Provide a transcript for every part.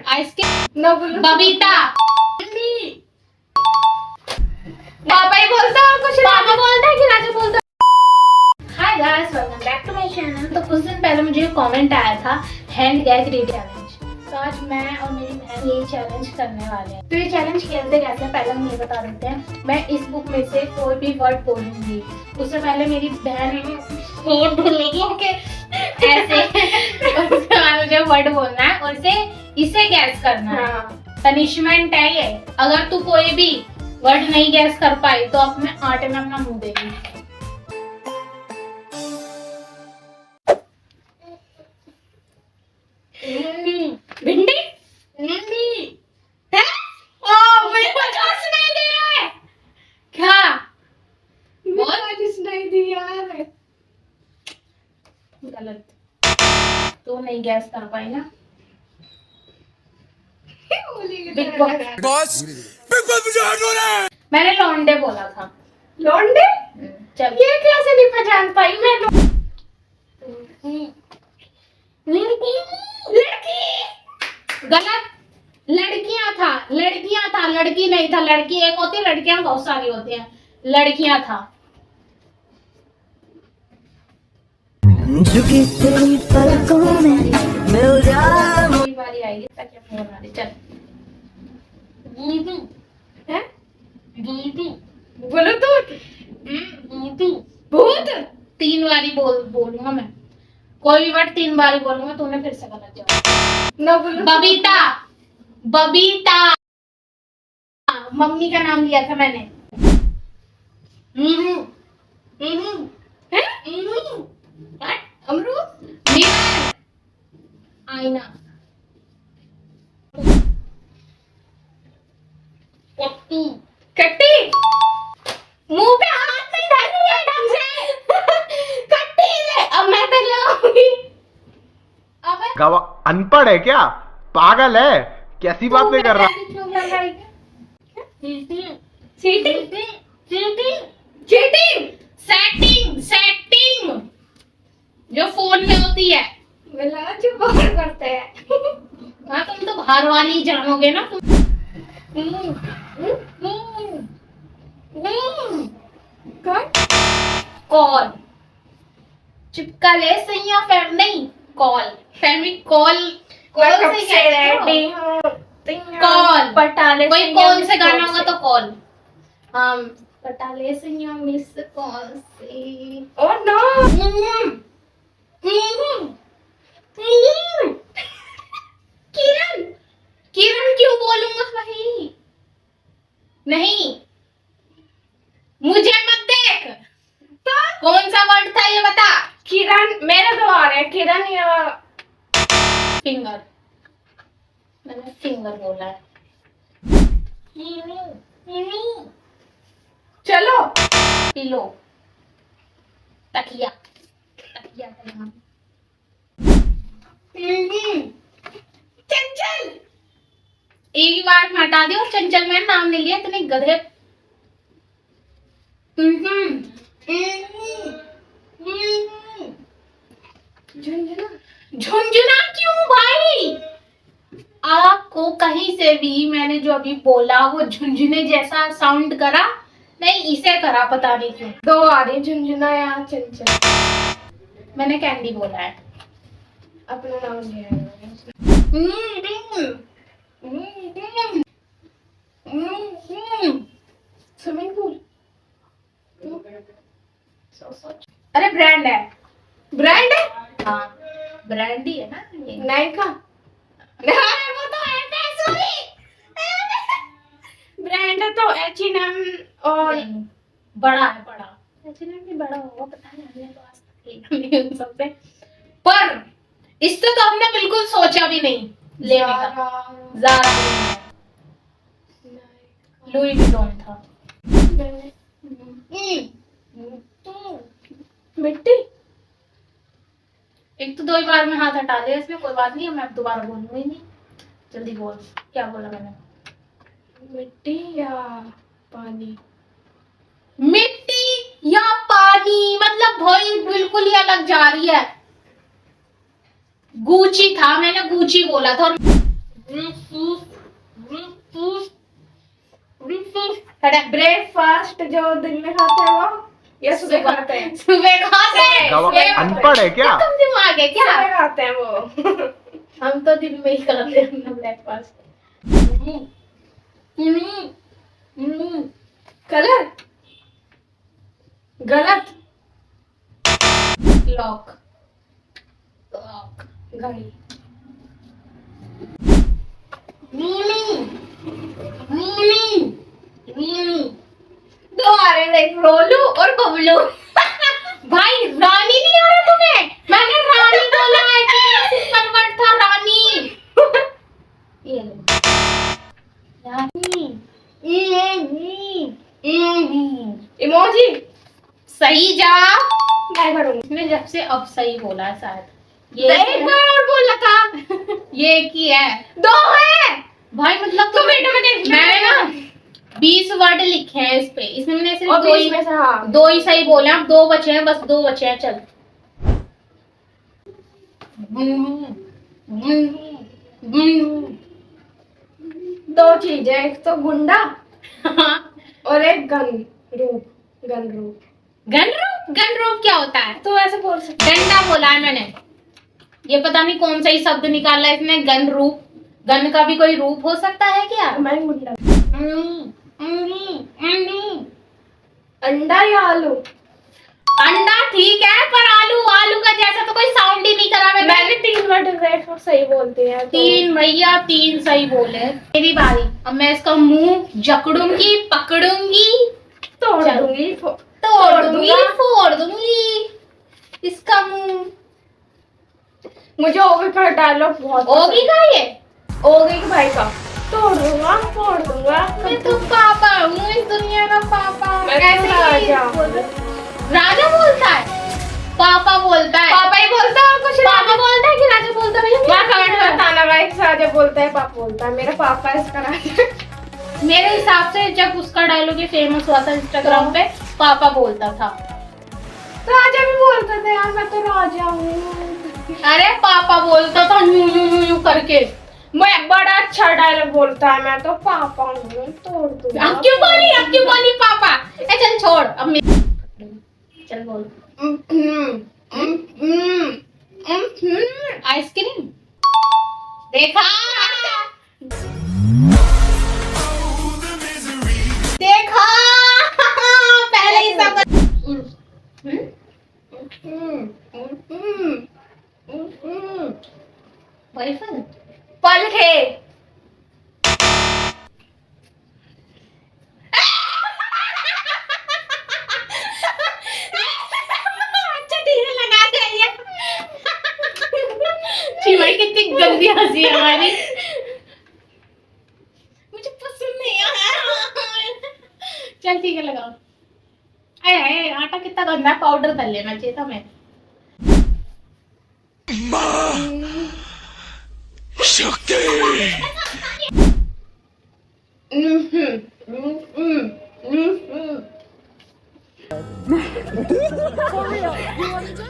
Ice cream. ना बोलो। बबीता। पापा ही बोलता और कुछ पापा बोलता है कि राजू बोलता है। Hi guys, welcome back to my channel. तो कुछ दिन पहले मुझे कमेंट आया था हैंड गैग रीड चैलेंज। तो आज मैं और मेरी बहन ये चैलेंज करने वाले हैं। तो ये चैलेंज खेलते कैसे हैं पहले हम ये बता देते हैं। मैं इस बुक में से कोई भी वर्ड बोलूंगी, उससे पहले मेरी बहन फोन ढूंढेगी कि ऐसे उसके बाद मुझे वर्ड बोलना है और इसे गैस करना है। पनिशमेंट है ये। अगर तू कोई भी वर्ड नहीं गैस कर पाई तो अपने आटे में अपना मुंह देगी। भिंडी। है? मेरे को जोश नहीं दे रहा है क्या? नहीं दी यार। गलत। तो नहीं गैस कर पाई ना। बिग बॉस मुझे हर्ट हो रहा है। मैंने लौंडे बोला था। लौंडे? चल ये कैसे नहीं पहचान पाई मैं? लड़की। गलत। लड़कियां था, लड़की नहीं था। लड़की एक होती है, लड़कियां बहुत सारी होती हैं। लड़कियां था। झुकी तेरी पलकों में मिल जाऊं। मेरी बारी आएगी ताकि अपनी बना दे। चल। हैं? बोलो तो। भूत। 3 बारी बोलूंगा मैं। कोई भी वर्ड 3 बारी बोलूंगा, तूने फिर से गलत जवाब। ना बोलो। बबीता। मम्मी का नाम लिया था मैंने। हैं? अमरूद। मिरर। आईना। कट्टी। कट्टी। मुंह पे हाथ नहीं डालनी है ढंग से। कट्टी ले। अब मैं तो लगाऊंगी। अबे अनपढ़ है क्या? पागल है? कैसी बातें कर रहा? क्यों लग रहा है? चीटिंग। सेटिंग जो फोन में होती है। मिला जो बाहर करते हैं। हाँ, तुम तो बाहर वाली जानोगे ना तुम। कॉल। चिपका ले सही या फेम नहीं। कॉल। फेमिकॉल। मैं कॉल कब से से कहते हो? रेडी हूँ। कॉल। पटाले कोई कौन से गाना होगा तो तो। कॉल। हम पटाले सैया मिस कॉल से। Oh no. किरण। किरण क्यों बोलूंगा भाई? नहीं, मुझे मत देख। तो कौन सा वर्ड था ये बता। किरण मेरे तो आ रहे हैं। किरण या फिंगर। मैंने फिंगर बोला है। चलो। पिलो। तकिया। तकिया का नाम। चंचल। एक ही बार में हटा दियो। चंचल मैंने नाम नहीं लिया, इतने गधे। झुंझुना। झुंझुना क्यों भाई? आपको कहीं से भी मैंने जो अभी बोला वो झुंझुने जैसा साउंड करा नहीं, इसे करा, पता नहीं क्यों। दो आ रही, झुंझुना या चंचल। मैंने कैंडी बोला है। अपना नाम लिया है। Swimming pool. अरे ब्रांड है। ब्रांड है। हाँ, ब्रांड ही है ना ये। नायका। अरे वो तो है, सॉरी। ब्रांड है तो H&M और नहीं, बड़ा है, बड़ा। H&M भी बड़ा होगा, पता नहीं, हमने तो आज तक देखा नहीं उन सबसे। पर इससे तो हमने बिल्कुल सोचा भी नहीं लेने का। ज़ारा नहीं है, लुई विटॉन था। मिट्टी। एक तो 2 ही बार में हाथ हटा लिया इसमें, कोई बात नहीं, मैं अब दोबारा बोलूंगी नहीं। जल्दी बोल, क्या बोला मैंने? मिट्टी या पानी। मिट्टी या पानी मतलब भाई बिल्कुल ही अलग जा रही है। गूची था, मैंने गूची बोला था। ब्रेकफास्ट जो दिन में खाते हैं वो या सुबह खाते हैं? सुबह खाते हैं। अनपढ़ है क्या? तुम दिमाग है क्या? सुबह खाते हैं वो। हम तो दिन में ही खाते हैं अपना ब्रेकफास्ट। कलर गलत। लॉक। घड़ी। तुम्हारे देख रोलू और बबलू। भाई रानी नहीं आ रहा तुम्हें? मैंने रानी बोला है कि कन्वर्ट था रानी। ये लो। रानी। इमोजी। सही जवाब। मैं करूंगी। इसने जब से अब सही बोला है शायद। एक बार और बोला था। ये की है। दो है भाई मतलब तो वीडियो में देख मैंने ना 20 वर्ड लिखे हैं इस पे, इसमें मैंने सिर्फ और दो 20 ही में से हाँ दो ही सही बोले हैं। अब दो बचे हैं, बस दो बचे हैं। चल दो चीजें, एक तो गुंडा और एक गन रूप। गन रूप क्या होता है? तो ऐसे बोल सकते। डंडा बोला है मैंने। ये पता नहीं कौन सा ही शब्द निकाला है इसने। गन रूप। गन का भी कोई रूप हो सकता है क्या? मैं गुंडा। अंडा या आलू? अंडा ठीक है, पर आलू का जैसा तो कोई साउंड ही नहीं करा। मैंने 3 वर्ड देखो सही बोलती है तो। 3 भैया 3 सही बोले। मेरी बारी। अब मैं इसका मुंह जकड़ूंगी, पकड़ूंगी, तोड़ चल। दूंगी तोड़ दूंगी, फोड़ दूंगी इसका मुंह। मुझे ओगी का डायलॉग बहुत ओगी का ये? ओगी के भाई का तोड़ दूंगा, फोड़ दूंगा। मैं तो पापा हूँ इस दुनिया का पापा। मैं तो ऐसे ही राजा। राजा बोलता है? पापा बोलता है। पापा ही बोलता है और कुछ पापा बोलता है कि राजा बोलता है? वहाँ कमेंट में बताना भाई राजा बोलता है पापा बोलता है। मेरा पापा है इसका राजा। मेरे हिसाब से जब उसका डायलॉग ये फेमस हुआ था इंस्टाग्राम पे, पापा बोलता था। राजा भी बोलता था यार, मैं तो राजा हूँ। अरे पापा बोलता था यूं यूं यूं यूं करके। मैं बड़ा अच्छा डायलॉग बोलता है। मैं तो पापा हूँ, तोड़ दूंगा। अब क्यों बोली पापा? चल छोड़ अब चल बोल। आइसक्रीम। देखा पहले ही सब। वाइफल। पलके। अच्छा ठीक है, लगा दे ये। भाई कितनी गंदी हंसी है हमारी। मुझे पसंद नहीं आया। चल ठीक है, लगाओ। अरे आटा कितना गंदा है, पाउडर कर लेना चाहिए था। मैं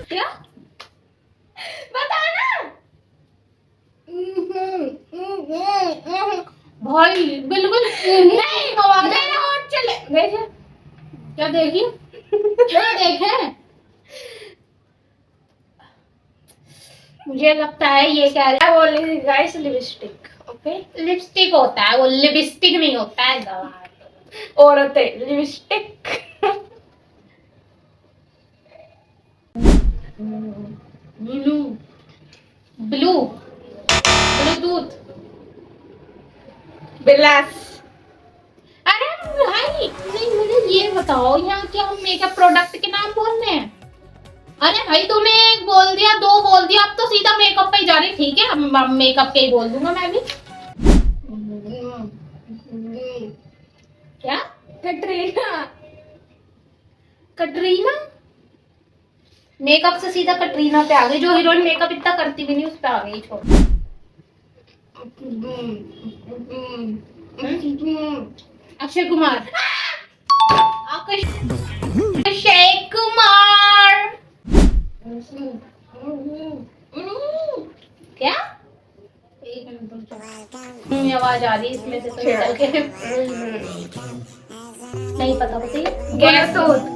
क्या बताना। भाई बिल्कुल नहीं हवा में। मेरे होंठ चले देखे। क्या देखी? क्या देखे? मुझे लगता है ये क्या है। वो गाइस लिपस्टिक। ओके, लिपस्टिक होता है, वो लिपस्टिक नहीं होता है। गवार औरतें lipstick. Blue blue Bluetooth. Bilas. अरे भाई नहीं, मुझे ये बताओ यहाँ क्या हम मेकअप प्रोडक्ट के नाम बोलने हैं? अरे भाई तूने एक बोल दिया, दो बोल दिया, अब तो सीधा मेकअप पे ही जा रही। ठीक है, अब मेकअप के ही बोल दूंगा मैं भी। क्या? कटरीना। कटरीना? मेकअप से सीधा कटरीना पे आ गई। जो हीरोइन मेकअप इतना करती भी नहीं उस पे आ गई। छोड़। अक्षय कुमार। अक्षय कुमार। क्या? एक मिनट रुक जाओ। आवाज आ रही है इसमें से तो निकल के। नहीं पता, बताइए। गैस दूध।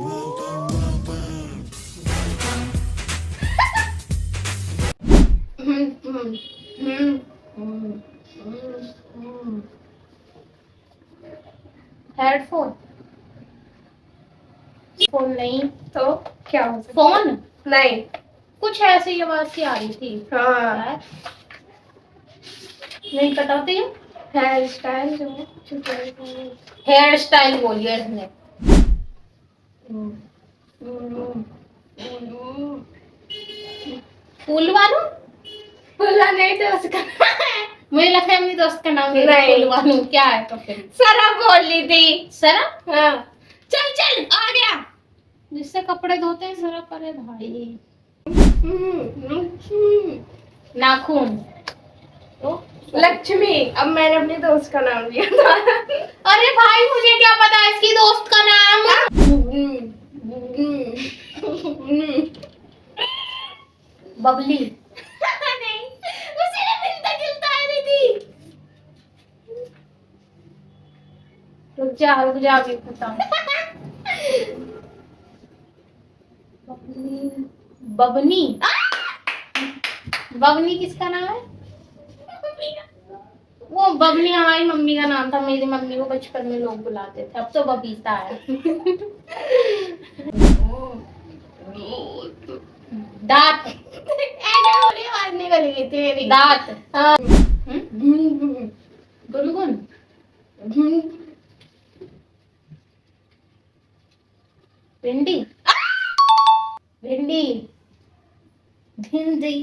हेडफोन। फोन नहीं तो क्या हो सकता? फोन नहीं। कुछ ऐसी आवाज सी आ रही थी। हाँ, यार, नहीं पता, बताइए। हेयर स्टाइल जो हेयर स्टाइल बोलिए इसने। फूलवानू। फुला नहीं तो उसका मुझे लगता है मेरी दोस्त का नाम है नहीं। फूलवानू। क्या है तो फिर? सरफ बोली थी। सरा। हाँ, चल चल आ गया। जिससे कपड़े धोते हैं सरा परे भाई। नाखून। तो लक्ष्मी। अब मैंने अपने दोस्त का नाम लिया था। अरे भाई मुझे क्या पता है इसकी दोस्त का नाम। बबली। नहीं, उसी ने मिलता जुलता आ रही थी। रुक जा अभी बताऊं। बबनी। बबनी किसका नाम है? वो बबनी हमारी मम्मी का नाम था। मेरी मम्मी को बचपन में लोग बुलाते थे, अब तो बबीता है। दांत। आवाज निकल गई थी मेरी। दांत। हाँ। गुनगुन। भिंडी। भिंडी। भिंडी।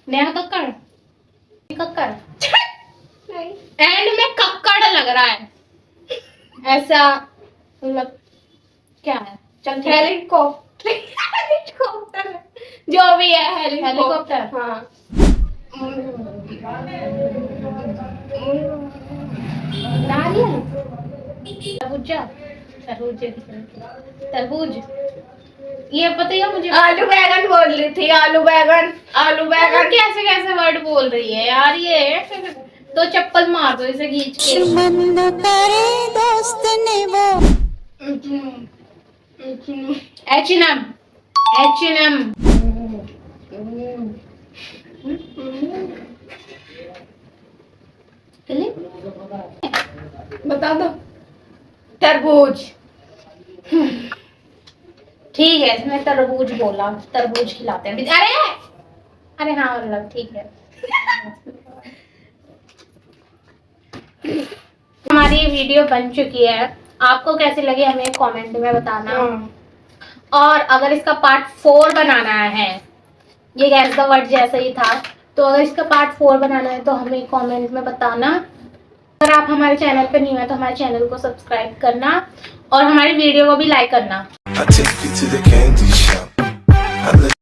नेहा कक्कड़। कक्कड़। नहीं। एंड में कक्कड़ लग रहा है ऐसा, मतलब क्या है? चल ठीक है। हेलीकॉप्टर। जो भी है हेलीकॉप्टर। हाँ। नारियल। तरबूजा। तरबूज। ये पता है मुझे। आलू बैगन बोल रही थी। आलू बैगन। आलू बैगन। कैसे कैसे वर्ड बोल रही है यार ये। तो चप्पल मार दो इसे खींच के। मन करे दोस्त ने वो H&M। H&M। बता दो। तरबूज। ठीक है, इसने तरबूज बोला। तरबूज खिलाते हैं। अरे हाँ मतलब ठीक है। हमारी वीडियो बन चुकी है। आपको कैसी लगी हमें कमेंट में बताना। और अगर इसका पार्ट 4 बनाना है, ये गैस का वर्ड जैसा ही था, तो अगर इसका पार्ट 4 बनाना है तो हमें कमेंट में बताना। अगर आप हमारे चैनल पर नहीं है तो हमारे चैनल को सब्सक्राइब करना और हमारी वीडियो को भी लाइक करना। I take you to the candy shop. I let